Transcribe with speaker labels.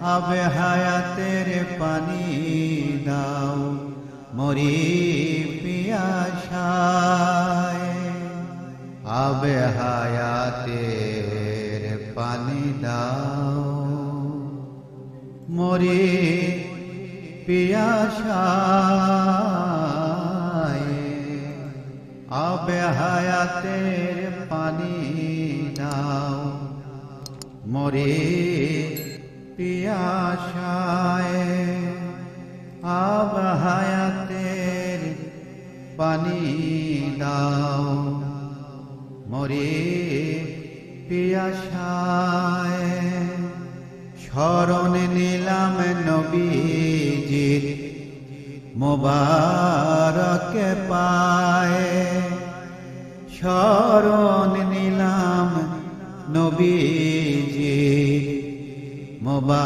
Speaker 1: আবে হায়াতের পানি দাও মরি পিয়াসায়। আবে হায়াতের পানি দাও মরি পিয়াসায়। আবে হায়াতের পানি দাও মরি পিয়াসায়। আবে হায়াতের পানি দাও মরি পিয়াসায়। শরণ নিলাম নবীজির মোবারক পায়ে। শরণ নিলাম নবীজির মোবারক